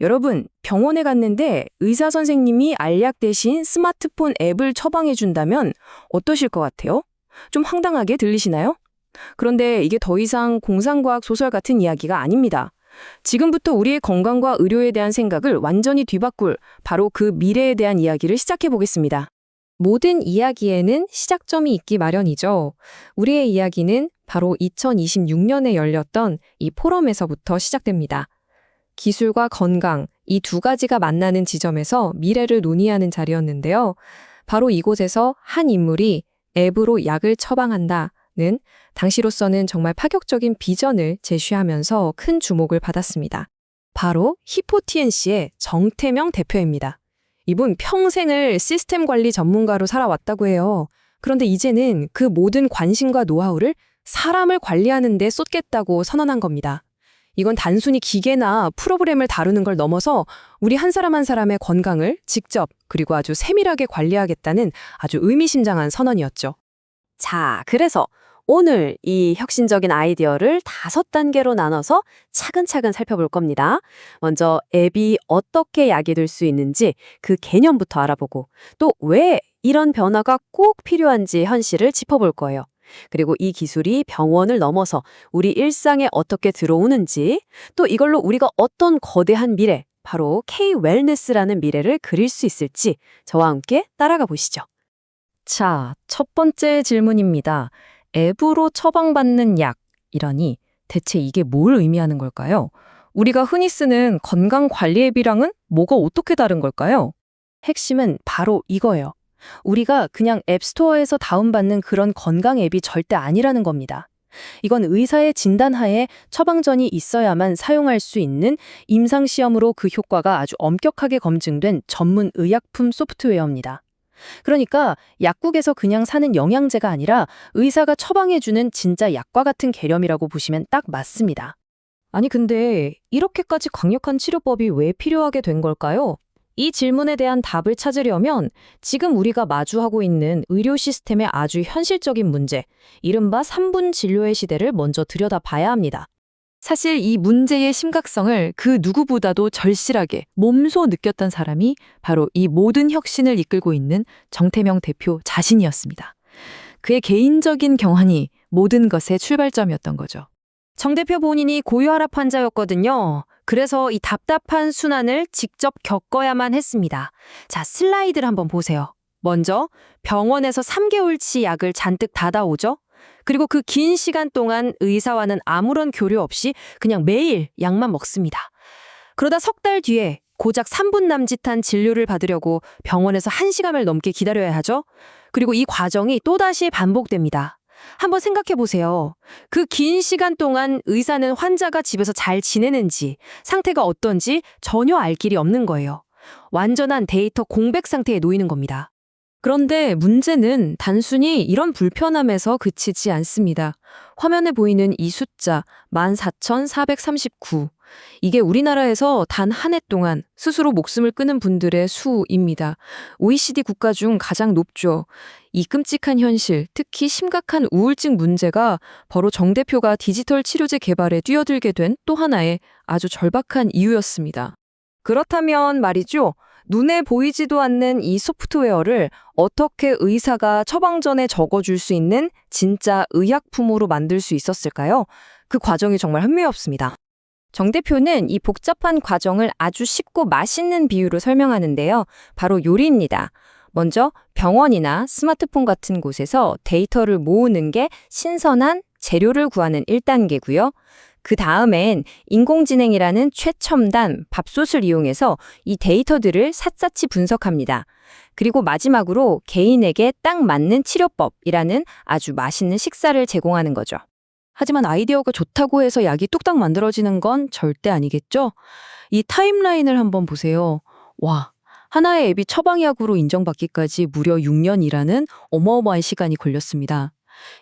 여러분, 병원에 갔는데 의사 선생님이 알약 대신 스마트폰 앱을 처방해 준다면 어떠실 것 같아요? 좀 황당하게 들리시나요? 그런데 이게 더 이상 공상과학 소설 같은 이야기가 아닙니다. 지금부터 우리의 건강과 의료에 대한 생각을 완전히 뒤바꿀 바로 그 미래에 대한 이야기를 시작해 보겠습니다. 모든 이야기에는 시작점이 있기 마련이죠. 우리의 이야기는 바로 2026년에 열렸던 이 포럼에서부터 시작됩니다. 기술과 건강, 이 두 가지가 만나는 지점에서 미래를 논의하는 자리였는데요. 바로 이곳에서 한 인물이 앱으로 약을 처방한다는 당시로서는 정말 파격적인 비전을 제시하면서 큰 주목을 받았습니다. 바로 히포티엔시의 정태명 대표입니다. 이분 평생을 시스템 관리 전문가로 살아왔다고 해요. 그런데 이제는 그 모든 관심과 노하우를 사람을 관리하는 데 쏟겠다고 선언한 겁니다. 이건 단순히 기계나 프로그램을 다루는 걸 넘어서 우리 한 사람 한 사람의 건강을 직접 그리고 아주 세밀하게 관리하겠다는 아주 의미심장한 선언이었죠. 자, 그래서 오늘 이 혁신적인 아이디어를 5단계로 나눠서 차근차근 살펴볼 겁니다. 먼저 앱이 어떻게 약이 될 수 있는지 그 개념부터 알아보고 또 왜 이런 변화가 꼭 필요한지 현실을 짚어볼 거예요. 그리고 이 기술이 병원을 넘어서 우리 일상에 어떻게 들어오는지 또 이걸로 우리가 어떤 거대한 미래, 바로 K-웰니스라는 미래를 그릴 수 있을지 저와 함께 따라가 보시죠. 자, 첫 번째 질문입니다. 앱으로 처방받는 약이라니 대체 이게 뭘 의미하는 걸까요? 우리가 흔히 쓰는 건강관리 앱이랑은 뭐가 어떻게 다른 걸까요? 핵심은 바로 이거예요. 우리가 그냥 앱스토어에서 다운받는 그런 건강 앱이 절대 아니라는 겁니다. 이건 의사의 진단하에 처방전이 있어야만 사용할 수 있는 임상시험으로 그 효과가 아주 엄격하게 검증된 전문 의약품 소프트웨어입니다. 그러니까 약국에서 그냥 사는 영양제가 아니라 의사가 처방해주는 진짜 약과 같은 개념이라고 보시면 딱 맞습니다. 아니 근데 이렇게까지 강력한 치료법이 왜 필요하게 된 걸까요? 이 질문에 대한 답을 찾으려면 지금 우리가 마주하고 있는 의료 시스템의 아주 현실적인 문제, 이른바 3분 진료의 시대를 먼저 들여다봐야 합니다. 사실 이 문제의 심각성을 그 누구보다도 절실하게 몸소 느꼈던 사람이 바로 이 모든 혁신을 이끌고 있는 정태명 대표 자신이었습니다. 그의 개인적인 경험이 모든 것의 출발점이었던 거죠. 정 대표 본인이 고혈압 환자였거든요. 그래서 이 답답한 순환을 직접 겪어야만 했습니다. 자, 슬라이드를 한번 보세요. 먼저 병원에서 3개월치 약을 잔뜩 받아오죠. 그리고 그 긴 시간 동안 의사와는 아무런 교류 없이 그냥 매일 약만 먹습니다. 그러다 석 달 뒤에 고작 3분 남짓한 진료를 받으려고 병원에서 1시간을 넘게 기다려야 하죠. 그리고 이 과정이 또다시 반복됩니다. 한번 생각해 보세요. 그 긴 시간 동안 의사는 환자가 집에서 잘 지내는지, 상태가 어떤지 전혀 알 길이 없는 거예요. 완전한 데이터 공백 상태에 놓이는 겁니다. 그런데 문제는 단순히 이런 불편함에서 그치지 않습니다. 화면에 보이는 이 숫자 14,439. 이게 우리나라에서 단 한 해 동안 스스로 목숨을 끊은 분들의 수입니다. OECD 국가 중 가장 높죠. 이 끔찍한 현실, 특히 심각한 우울증 문제가 바로 정 대표가 디지털 치료제 개발에 뛰어들게 된 또 하나의 아주 절박한 이유였습니다. 그렇다면 말이죠. 눈에 보이지도 않는 이 소프트웨어를 어떻게 의사가 처방전에 적어줄 수 있는 진짜 의약품으로 만들 수 있었을까요? 그 과정이 정말 흥미롭습니다. 정 대표는 이 복잡한 과정을 아주 쉽고 맛있는 비유로 설명하는데요. 바로 요리입니다. 먼저 병원이나 스마트폰 같은 곳에서 데이터를 모으는 게 신선한 재료를 구하는 1단계고요. 그 다음엔 인공지능이라는 최첨단 밥솥을 이용해서 이 데이터들을 샅샅이 분석합니다. 그리고 마지막으로 개인에게 딱 맞는 치료법이라는 아주 맛있는 식사를 제공하는 거죠. 하지만 아이디어가 좋다고 해서 약이 뚝딱 만들어지는 건 절대 아니겠죠? 이 타임라인을 한번 보세요. 와, 하나의 앱이 처방약으로 인정받기까지 무려 6년이라는 어마어마한 시간이 걸렸습니다.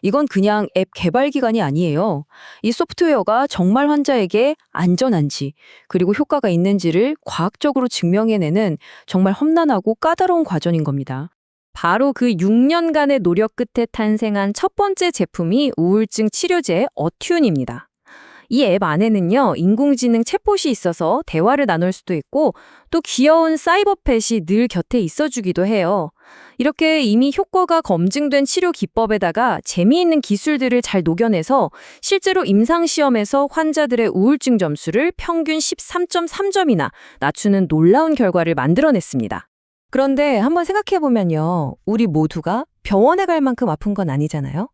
이건 그냥 앱 개발 기간이 아니에요. 이 소프트웨어가 정말 환자에게 안전한지 그리고 효과가 있는지를 과학적으로 증명해내는 정말 험난하고 까다로운 과정인 겁니다. 바로 그 6년간의 노력 끝에 탄생한 첫 번째 제품이 우울증 치료제 어튠입니다. 이 앱 안에는요, 인공지능 챗봇이 있어서 대화를 나눌 수도 있고, 또 귀여운 사이버펫이 늘 곁에 있어주기도 해요. 이렇게 이미 효과가 검증된 치료 기법에다가 재미있는 기술들을 잘 녹여내서 실제로 임상시험에서 환자들의 우울증 점수를 평균 13.3점이나 낮추는 놀라운 결과를 만들어냈습니다. 그런데 한번 생각해보면요. 우리 모두가 병원에 갈 만큼 아픈 건 아니잖아요.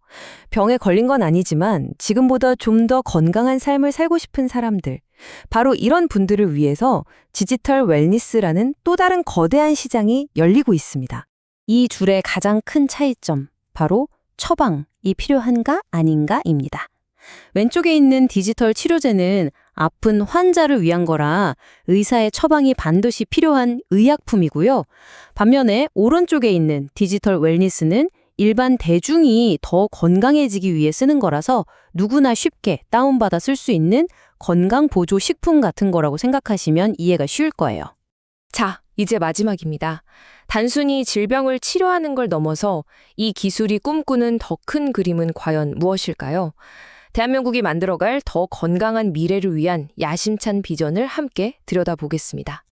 병에 걸린 건 아니지만 지금보다 좀 더 건강한 삶을 살고 싶은 사람들. 바로 이런 분들을 위해서 디지털 웰니스라는 또 다른 거대한 시장이 열리고 있습니다. 이 둘의 가장 큰 차이점, 바로 처방이 필요한가 아닌가입니다. 왼쪽에 있는 디지털 치료제는 아픈 환자를 위한 거라 의사의 처방이 반드시 필요한 의약품이고요. 반면에 오른쪽에 있는 디지털 웰니스는 일반 대중이 더 건강해지기 위해 쓰는 거라서 누구나 쉽게 다운받아 쓸 수 있는 건강보조 식품 같은 거라고 생각하시면 이해가 쉬울 거예요. 자, 이제 마지막입니다. 단순히 질병을 치료하는 걸 넘어서 이 기술이 꿈꾸는 더 큰 그림은 과연 무엇일까요? 대한민국이 만들어갈 더 건강한 미래를 위한 야심찬 비전을 함께 들여다보겠습니다.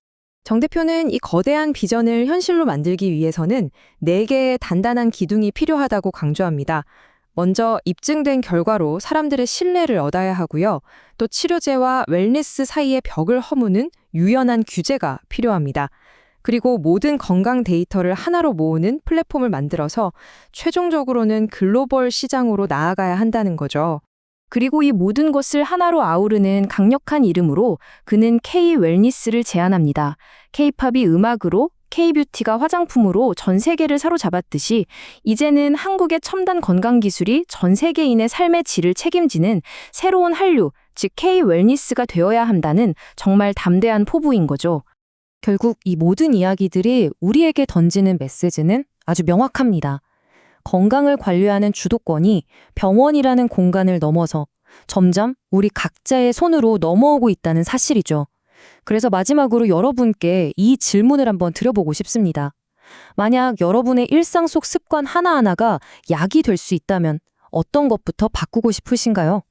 정 대표는 이 거대한 비전을 현실로 만들기 위해서는 4개의 단단한 기둥이 필요하다고 강조합니다. 먼저 입증된 결과로 사람들의 신뢰를 얻어야 하고요. 또 치료제와 웰니스 사이의 벽을 허무는 유연한 규제가 필요합니다. 그리고 모든 건강 데이터를 하나로 모으는 플랫폼을 만들어서 최종적으로는 글로벌 시장으로 나아가야 한다는 거죠. 그리고 이 모든 것을 하나로 아우르는 강력한 이름으로 그는 K-웰니스를 제안합니다. K-팝이 음악으로, K-뷰티가 화장품으로 전 세계를 사로잡았듯이 이제는 한국의 첨단 건강 기술이 전 세계인의 삶의 질을 책임지는 새로운 한류, 즉 K-웰니스가 되어야 한다는 정말 담대한 포부인 거죠. 결국 이 모든 이야기들이 우리에게 던지는 메시지는 아주 명확합니다. 건강을 관리하는 주도권이 병원이라는 공간을 넘어서 점점 우리 각자의 손으로 넘어오고 있다는 사실이죠. 그래서 마지막으로 여러분께 이 질문을 한번 드려보고 싶습니다. 만약 여러분의 일상 속 습관 하나하나가 약이 될 수 있다면 어떤 것부터 바꾸고 싶으신가요?